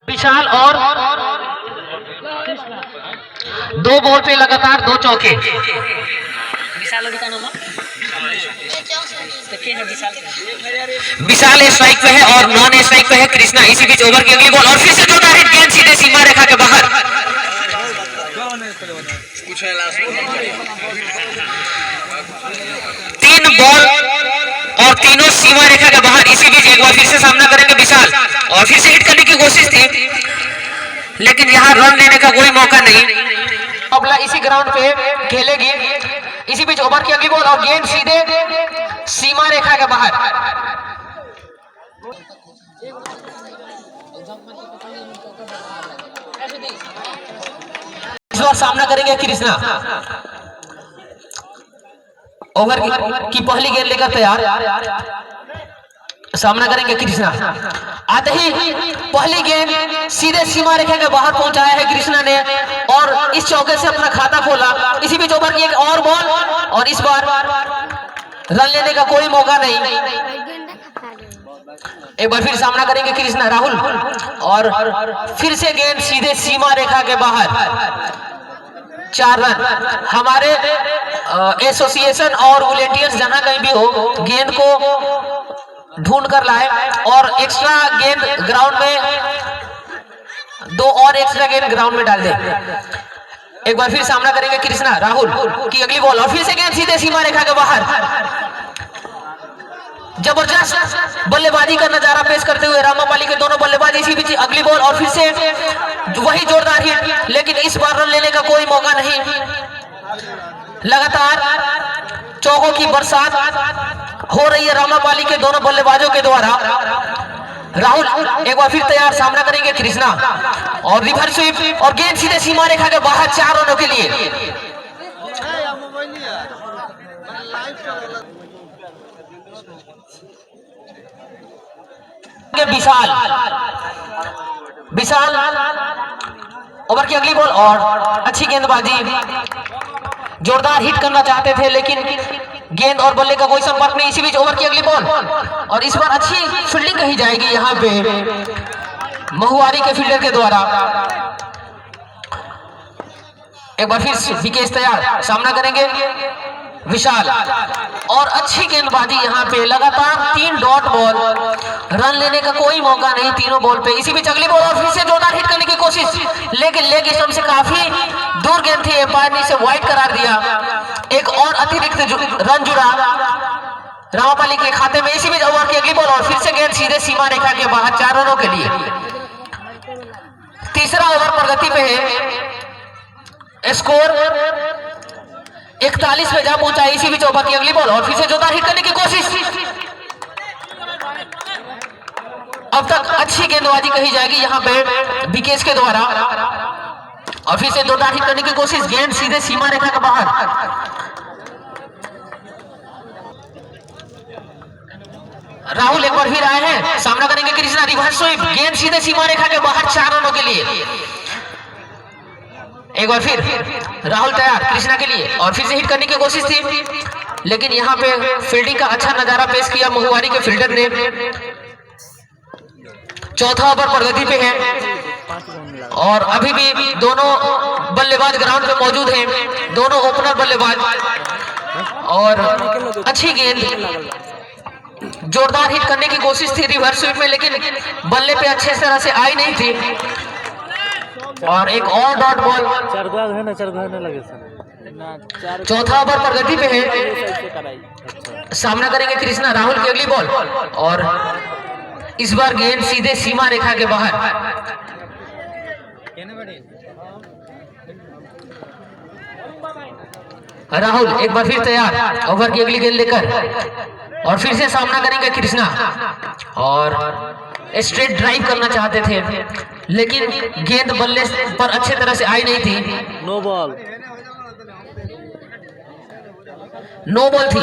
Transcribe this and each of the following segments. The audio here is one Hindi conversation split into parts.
विशाल और 2 बॉल पे लगातार 2 चौके। विशाल स्ट्राइक पे है और नॉन स्ट्राइक पे है कृष्णा। इसी बीच ओवर की अगली बॉल और फिर से जोरदार हिट, गेंद सीधे सीमा रेखा के बाहर। 3 बॉल और तीनों सीमा रेखा के बाहर। इसी बीच एक बार फिर से सामना करेंगे विशाल और फिर से हिट करने की कोशिश थी, लेकिन यहाँ रन लेने का कोई मौका नहीं। अगला इसी ग्राउंड पे खेलेगी। इसी बीच ओवर की अगली बॉल और गेंद सीधे सीमा रेखा के बाहर। इस बार सामना करेंगे कृष्णा। ओवर की पहली गेंद लेकर तैयार, सामना करेंगे कृष्णा। आते ही पहली गेंद सीधे सीमा रेखा के बाहर पहुंचाया है कृष्णा ने और इस चौके से अपना खाता खोला। इसी बीच ओवर की एक और बॉल और इस बार रन लेने का कोई मौका नहीं। एक बार फिर सामना करेंगे कृष्णा राहुल और फिर से गेंद सीधे सीमा रेखा के बाहर। 4 रन। हमारे एसोसिएशन और वॉलंटियर्स जहां कहीं भी हो, गेंद को ढूंढ कर लाए और एक्स्ट्रा गेंद ग्राउंड में 2 और एक्स्ट्रा गेंद ग्राउंड में डाल दे। एक बार फिर सामना करेंगे कृष्णा राहुल की अगली बॉल और फिर से गेंद सीधे सीमा रेखा के बाहर। जबरदस्त बल्लेबाजी का नजारा पेश करते हुए रामापाली के दोनों बल्लेबाज। इसी बीच अगली बॉल और फिर से वही जोरदार हिट, लेकिन इस बार रन लेने का कोई मौका नहीं। लगातार चौकों की बरसात हो रही है रामापाली के दोनों बल्लेबाजों के द्वारा। राहुल एक बार फिर तैयार, सामना करेंगे कृष्णा और रिवर्स स्वीप और गेंद सीधे सीमा रेखा के बाहर। 4 रनों के लिए। विशाल ओवर की अगली बॉल और अच्छी गेंदबाजी। जोरदार हिट करना चाहते थे, लेकिन गेंद और बल्ले का कोई संपर्क नहीं। इसी बीच ओवर की अगली बॉल और इस बार अच्छी फील्डिंग कही जाएगी यहाँ पे महुआरी के फील्डर के द्वारा। एक बार फिर विकेट तैयार, सामना करेंगे विशाल और अच्छी गेंदबाजी यहाँ पे। लगातार 3 डॉट बॉल, रन लेने का कोई मौका नहीं तीनों बॉल पे। इसी बीच अगली बॉल और फिर से जोरदार हिट करने की कोशिश, लेकिन लेग स्टंप से काफी दूर गेंद थी। एम्पायर ने इसे वाइड करार दिया। एक और अतिरिक्त रन जुड़ा रामापाली के खाते में। इसी बीच ओवर की अगली बॉल और फिर से गेंद सीधे सीमा रेखा के बाहर। 4 रनों के लिए। तीसरा ओवर प्रगति पे है। स्कोर 41 पे जा पहुंचा। इसी बीच ओवर की अगली बॉल और फिर से जोरदार हिट करने की कोशिश। अब तक अच्छी गेंदबाजी कही जाएगी यहाँ पे विकेश के द्वारा और फिर से जोरदार हिट करने की कोशिश। गेंद सीधे सीमा रेखा के बाहर। राहुल एक बार फिर आए हैं, सामना करेंगे कृष्णा। रिवर्स स्वीप, गेंद सीधे सीमा रेखा के बाहर। 4 रनों के लिए। एक बार फिर राहुल तैयार कृष्णा के लिए और फिर से हिट करने की कोशिश थी, लेकिन यहाँ पे फील्डिंग का अच्छा नजारा पेश किया महुआरी के फील्डर ने। चौथा ओवर प्रगति पे है और अभी भी दोनों बल्लेबाज ग्राउंड पे मौजूद हैं, दोनों ओपनर बल्लेबाज। और अच्छी गेंद, जोरदार हिट करने की कोशिश थी रिवर्स स्वीप में, लेकिन बल्ले पे अच्छे तरह से आई नहीं थी। और एक और डॉट बॉल। चौथा ओवर प्रगति पे है, सामना करेंगे कृष्णा राहुल की अगली बॉल और इस बार गेंद सीधे सीमा रेखा के बाहर। राहुल एक बार फिर तैयार, ओवर की अगली गेंद लेकर और फिर से सामना करेंगे कृष्णा और स्ट्रेट ड्राइव करना चाहते थे, लेकिन गेंद बल्ले पर अच्छे तरह से आई नहीं थी। नो बॉल थी।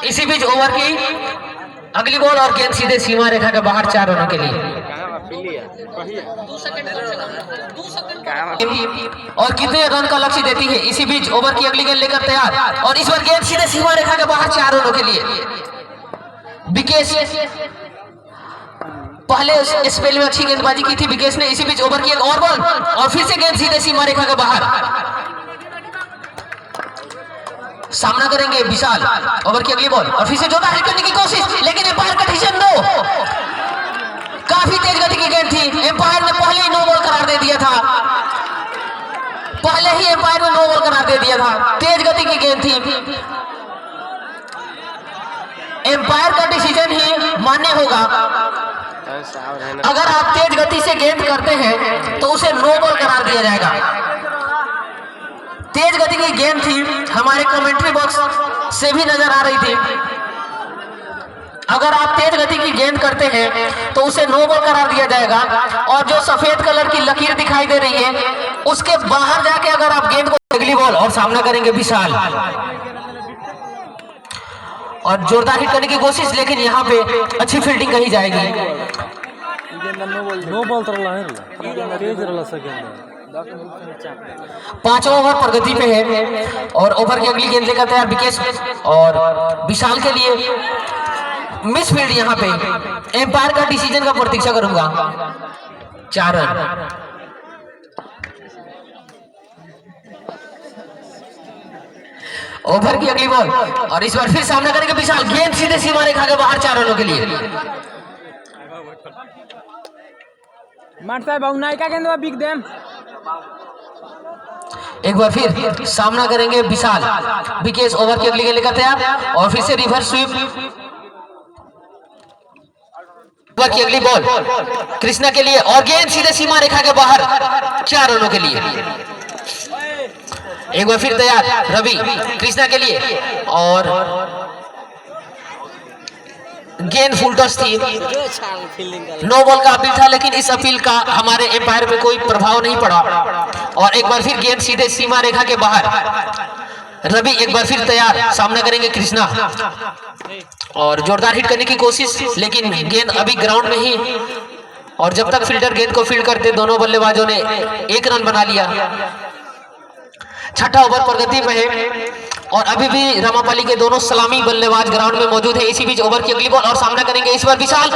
इसी बीच ओवर की अगली बॉल और गेंद सीधे सीमा रेखा के बाहर। 4 रनों के लिए। और कितने रन का लक्ष्य देती है। इसी बीच ओवर की अगली गेंद लेकर तैयार और इस बार गेंद सीधे सीमा रेखा के बाहर। 4 रनों के लिए। विकेट पहले स्पेल में अच्छी गेंदबाजी की थी विकेश ने, इसी बीच ओवर की एक और बॉल और फिर से गेंद सीधे सीमा रेखा के बाहर। सामना करेंगे विशाल, ओवर की अगली बॉल और फिर से जोरदार हिट करने की कोशिश, लेकिन एम्पायर का डिसीजन नो। काफी तेज गति की गेंद थी, एम्पायर ने पहले ही नो बॉल करार दे दिया था, पहले ही एम्पायर ने नो बॉल करार दे दिया था। तेज गति की गेंद थी, एम्पायर का डिसीजन ही मान्य होगा। अगर आप तेज गति से गेंद करते हैं तो उसे नो बॉल करार दिया जाएगा। तेज गति की गेंद थी, हमारे कमेंट्री बॉक्स से भी नजर आ रही थी। अगर आप तेज गति की गेंद करते हैं तो उसे नो बॉल करार दिया जाएगा, और जो सफेद कलर की लकीर दिखाई दे रही है उसके बाहर जाके अगर आप गेंद को अगली बॉल और सामना करेंगे विशाल, और जोरदार हिट करने की कोशिश, लेकिन यहाँ पे अच्छी फील्डिंग कही जाएगी। नो बॉल पांचवा ओवर प्रगति पे है और ओवर की अगली गेंद लेकर तैयार विकेश, और विशाल के लिए मिस फील्ड। यहाँ पे एम्पायर का डिसीजन का प्रतीक्षा करूंगा। 4 रन। ओवर की अगली बॉल और इस बार फिर सामना करेंगे विशाल, गेंद सीधे सीमा रेखा के बाहर 4 रनों के लिए। एक बार फिर सामना करेंगे विशाल, विकेश ओवर की अगली गेंद लेकर तैयार और फिर से रिवर्स स्वीप। ओवर की अगली बॉल कृष्णा के लिए और गेंद सीधे सीमा रेखा के बाहर 4 रनों के लिए। एक बार फिर तैयार रवि कृष्णा के लिए, और गेंद फुल टॉस थी, नो बॉल का अपील था, लेकिन इस अपील का हमारे एम्पायर पे कोई प्रभाव नहीं पड़ा। और एक बार फिर गेंद सीधे सीमा रेखा के बाहर। रवि एक बार फिर तैयार, सामना करेंगे कृष्णा, और जोरदार हिट करने की कोशिश, लेकिन गेंद अभी ग्राउंड में ही, और जब तक फील्डर गेंद को फील्ड करते दोनों बल्लेबाजों ने 1 रन बना लिया। छठा ओवर प्रगति पे है और अभी भी रमापाली के दोनों सलामी बल्लेबाज ग्राउंड में मौजूद है। इसी बीच ओवर की अगली बॉल और सामना करेंगे इस बार विशाल,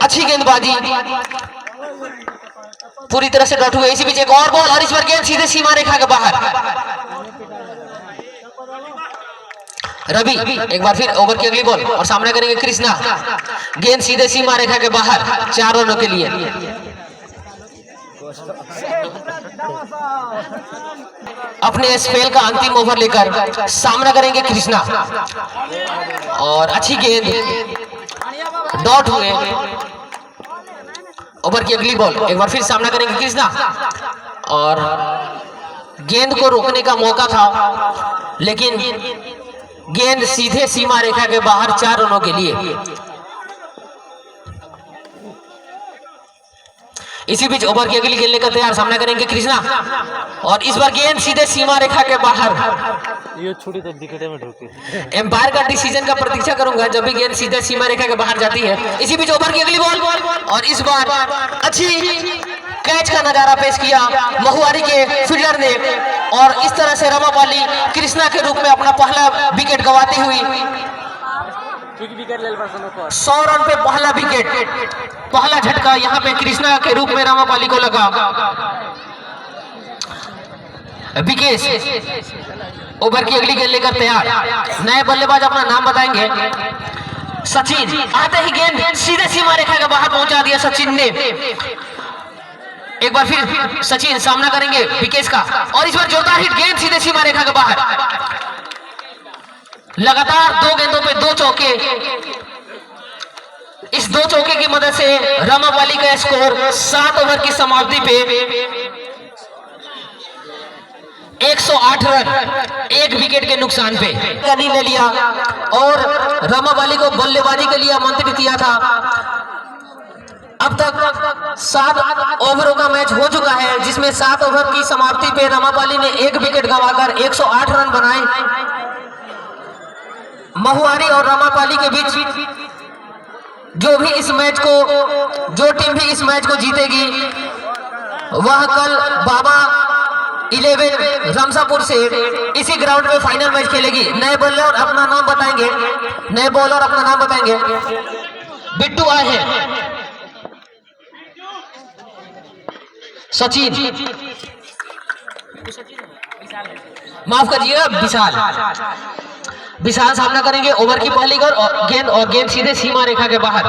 अच्छी गेंदबाजी, पूरी तरह से डॉट हुए। इसी बीच एक और बॉल और इस बार गेंद सीधे सीमा रेखा के बाहर। रवि एक बार फिर ओवर की अगली बॉल और सामना करेंगे कृष्णा, गेंद सीधे सीमा रेखा के बाहर 4 रनों के लिए। अपने स्पेल का अंतिम ओवर लेकर सामना करेंगे कृष्णा, और अच्छी गेंद डॉट हुए। ओवर की अगली बॉल एक बार फिर सामना करेंगे कृष्णा, और गेंद को रोकने का मौका था, लेकिन गेंद सीधे सीमा रेखा के बाहर 4 रनों के लिए। इसी बीच ओवर की अगली गेंद लेकर तैयार, सामना करेंगे कृष्णा, और इस बार गेंद सीधे सीमा रेखा के बाहर। ये छोटी तो विकेट में ढूंढती है। एम्पायर का डिसीजन का प्रतीक्षा करूंगा जब भी गेंद सीधे सीमा रेखा के बाहर जाती है। इसी बीच ओवर की अगली बॉल और इस बार अच्छी कैच का नजारा पेश किया महुआरी के फील्डर ने, और इस तरह से रमापाली कृष्णा के रूप में अपना पहला विकेट गंवाती हुई 100 रन पे पहला विकेट, पहला झटका यहाँ पे कृष्णा के रूप में रमापाली को लगा। विकेश ओवर की अगली गेंद लेकर तैयार, नए बल्लेबाज अपना नाम बताएंगे। सचिन आते ही गेंद सीधे सीमा रेखा के बाहर पहुंचा दिया सचिन ने। एक बार फिर सचिन सामना करेंगे विकेश का, और इस बार जोरदार हिट, गेंद सीधे सीमा रेखा के बाहर। लगातार 2 गेंदों पे 2 चौके, इस 2 चौके की मदद से रमापाली का स्कोर 7 ओवर की समाप्ति पे 108 रन 1 विकेट के नुकसान पे कनी ले लिया, और रमापाली को बल्लेबाजी के लिए आमंत्रित किया था। अब तक 7 ओवरों का मैच हो चुका है, जिसमें 7 ओवर की समाप्ति पे रमापाली ने 1 विकेट गंवाकर 108 रन बनाए। महुआरी और रमापाली के बीच जो टीम भी इस मैच को जीतेगी वह कल बाबा 11 रमसापुर से इसी ग्राउंड में फाइनल मैच खेलेगी। नए बॉलर अपना नाम बताएंगे। बिट्टू आए हैं, सचिन, माफ करिएगा विशाल। विशाल सामना करेंगे ओवर की पहली गेंद और गेंद सीधे सीमा रेखा के बाहर।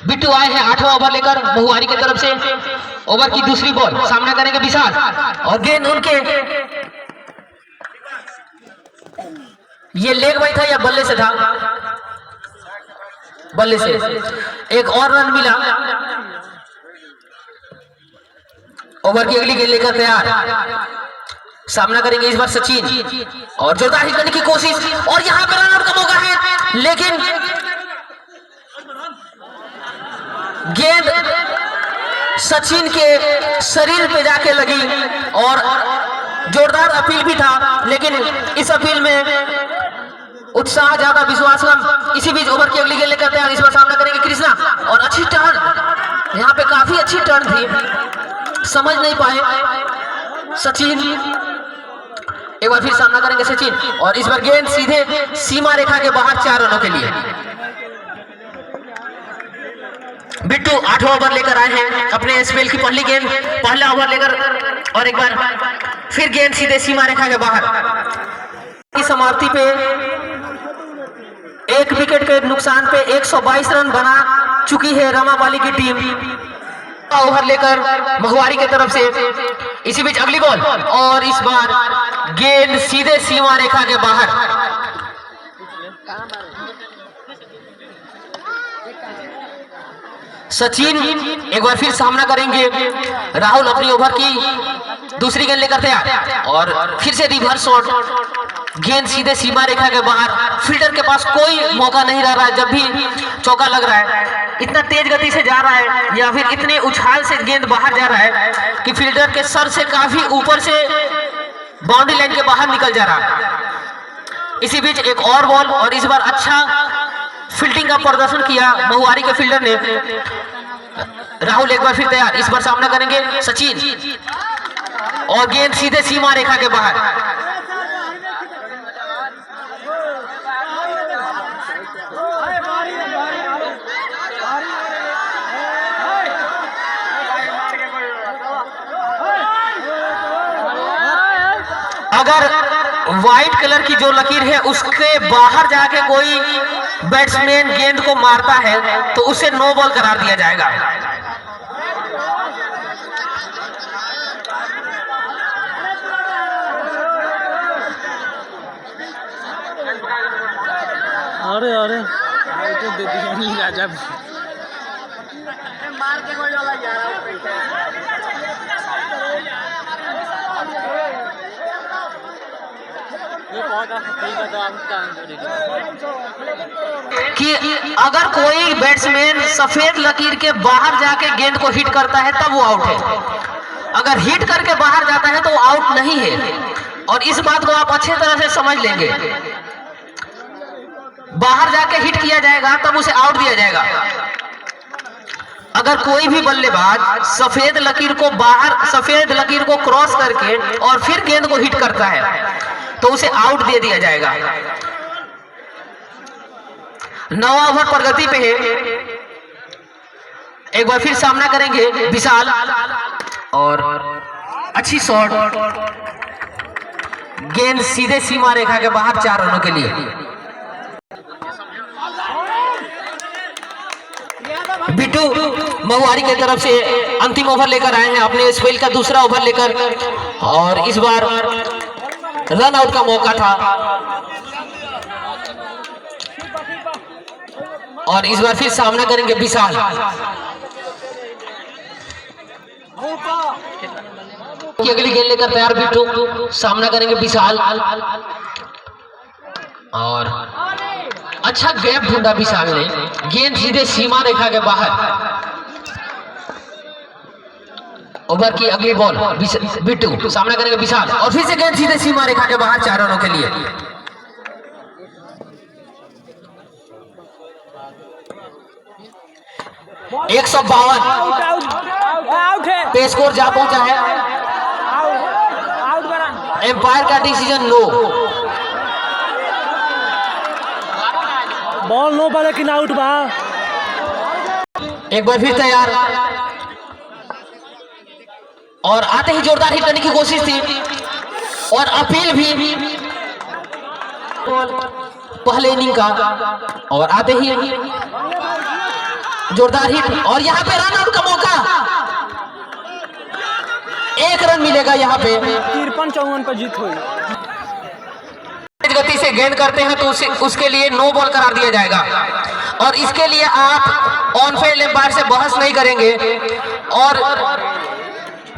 बिट्टू आए हैं 8वां ओवर लेकर बहुआरी की तरफ से। ओवर की दूसरी बॉल, सामना करेंगे विशाल और गेंद उनके, ये लेग बाई था या बल्ले से था? बल्ले से। एक और रन मिला। ओवर की अगली गेंद लेकर तैयार, सामना करेंगे इस बार सचिन और जोरदार हिट करने की कोशिश और यहां पर रन आउट का मौका है, लेकिन गेंद सचिन के शरीर पे जाके लगी और जोरदार अपील भी था, लेकिन इस अपील में उत्साह ज्यादा, विश्वास कम। इसी बीच ओवर की अगली गेंद लेकर तैयार, इस बार सामना करेंगे कृष्णा और अच्छी टर्न, यहाँ पे काफी अच्छी टर्न थी, समझ नहीं पाए सचिन। एक बार फिर सामना करेंगे सचिन और इस बार गेंद सीधे सीमा रेखा के बाहर 4 रनों के लिए। बिट्टू 8वां ओवर लेकर आए हैं अपने स्पेल की पहली गेंद, पहला ओवर लेकर और एक बार फिर गेंद सीधे सीमा रेखा के बाहर। की समाप्ति पे 1 विकेट के नुकसान पे 122 रन बना चुकी है रमाबाली की टीम। ओवर लेकर महुआरी की तरफ से, इसी बीच अगली बॉल और इस बार गेंद सीधे सीमा रेखा के बाहर। सचिन एक बार फिर सामना करेंगे, राहुल अपनी ओवर की दूसरी गेंद लेकर तैयार और फिर से रिवर्स शॉट, गेंद सीधे सीमा रेखा के बाहर। फील्डर के पास कोई मौका नहीं रह रहा है, जब भी चौका लग रहा है इतना तेज गति से जा रहा है या फिर इतने उछाल से गेंद बाहर जा रहा है कि फील्डर के सर से काफी ऊपर से बाउंड्री लाइन के बाहर निकल जा रहा है। इसी बीच एक और बॉल और इस बार अच्छा फील्डिंग का प्रदर्शन किया महुआरी के फील्डर ने। राहुल एक बार फिर तैयार, इस बार सामना करेंगे सचिन और गेंद सीधे सीमा रेखा के बाहर। अगर व्हाइट कलर की जो लकीर है उसके बाहर जाके कोई बैट्समैन गेंद को मारता है तो उसे नो बॉल करार दिया जाएगा। अरे अरे तो दे दी राजा मार के कोई वाला यार। कि अगर कोई बैट्समैन सफेद लकीर के बाहर जाके गेंद को हिट करता है तब वो आउट है, अगर हिट करके बाहर जाता है तो वो आउट नहीं है। और इस बात को आप अच्छे तरह से समझ लेंगे, बाहर जाके हिट किया जाएगा तब उसे आउट दिया जाएगा। अगर कोई भी बल्लेबाज सफेद लकीर को क्रॉस करके और फिर गेंद को हिट करता है तो उसे आउट दे दिया जाएगा। 9वां ओवर प्रगति पे है, एक बार फिर सामना करेंगे विशाल और अच्छी शॉट, गेंद सीधे सीमा रेखा के बाहर 4 रनों के लिए। बिट्टू महुआरी की तरफ से अंतिम ओवर लेकर आए हैं अपने स्पेल का दूसरा ओवर लेकर और इस बार रन आउट का मौका था और इस बार फिर सामना करेंगे विशाल। अगली गेंद लेकर तैयार बिट्टू, सामना करेंगे विशाल और अच्छा गैप ढूंढा विशाल ने, गेंद सीधे सीमा रेखा के बाहर। ओवर की अगली बॉल बिट्टू, सामना करेंगे विशाल और फिर से गेंद सीधे सीमा रेखा के बाहर 4 रनों के लिए। आउट 152 पे स्कोर जा पहुंचा है। एम्पायर का डिसीजन नो, बॉल नो बा लेकिन आउट बा। एक बार फिर तैयार और आते ही जोरदार हिट करने की कोशिश थी और अपील भी पहले इनिंग का और आते ही जोरदार हिट और यहाँ पे रन आउट का मौका, 1 रन मिलेगा यहाँ पे। 53-54 पर जीत हुई। गति से गेंद करते हैं तो उसके लिए नो बॉल करार दिया जाएगा और इसके लिए आप ऑन फील्ड एम्पायर से बहस नहीं करेंगे और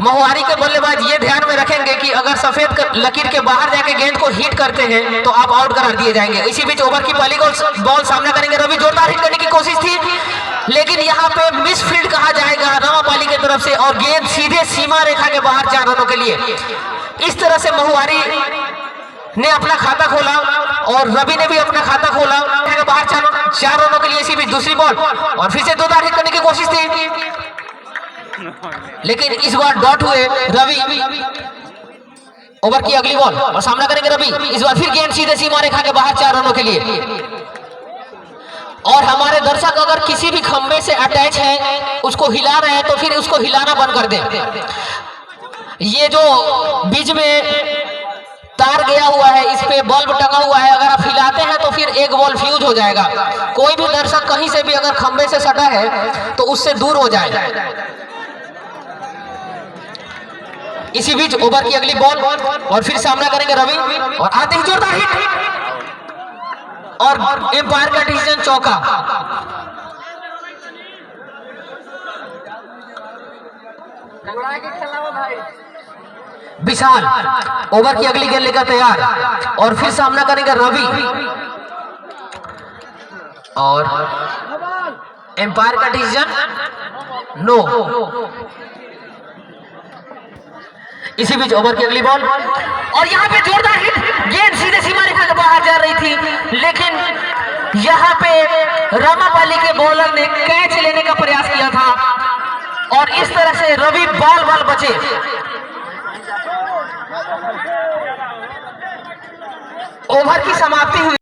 महुआरी के बल्लेबाज ये ध्यान में रखेंगे कि अगर सफेद लकीर के बाहर जाके गेंद को हिट करते हैं तो आप आउट करार दिए जाएंगे। इसी बीच ओवर की पहली बॉल सामना करेंगे रवि, जोरदार हिट करने की कोशिश थी लेकिन यहाँ पे मिस फील्ड कहा जाएगा रमापाली की तरफ से और गेंद सीधे सीमा रेखा के बाहर 4 रनों के लिए। इस तरह से महुआरी ने अपना खाता खोला और रवि ने भी अपना खाता खोला बाहर 4 रनों के लिए। इसी बीच दूसरी बॉल और फिर से 2 बार हिट करने की कोशिश थी लेकिन इस बार डॉट हुए रवि। ओवर की अगली बॉल और सामना करेंगे रवि, इस बार फिर गेंद सीधे सीमा रेखा के बाहर 4 रनों के लिए। और हमारे दर्शक अगर किसी भी खंबे से अटैच है उसको हिला रहे हैं तो फिर उसको हिलाना बंद कर दें। ये जो बीच में तार गया हुआ है इस पे बल्ब टंगा हुआ है, अगर आप हिलाते हैं तो फिर एक बॉल फ्यूज हो जाएगा। कोई भी दर्शक कहीं से भी अगर खंबे से सटा है तो उससे दूर हो जाए। इसी बीच ओवर की अगली बॉल और फिर सामना करेंगे रवि और आते ही जोरदार हिट और एम्पायर का डिसीजन चौका। विशाल ओवर की अगली गेंद लेकर तैयार और फिर सामना करेंगे रवि और एम्पायर का डिसीजन नो। इसी बीच ओवर की अगली बॉल और यहाँ पे जोरदार हिट, गेंद सीधे सीमा रेखा के बाहर जा रही थी लेकिन यहाँ पे रमापाली के बॉलर ने कैच लेने का प्रयास किया था और इस तरह से रवि बॉल बचे। ओवर की समाप्ति हुई।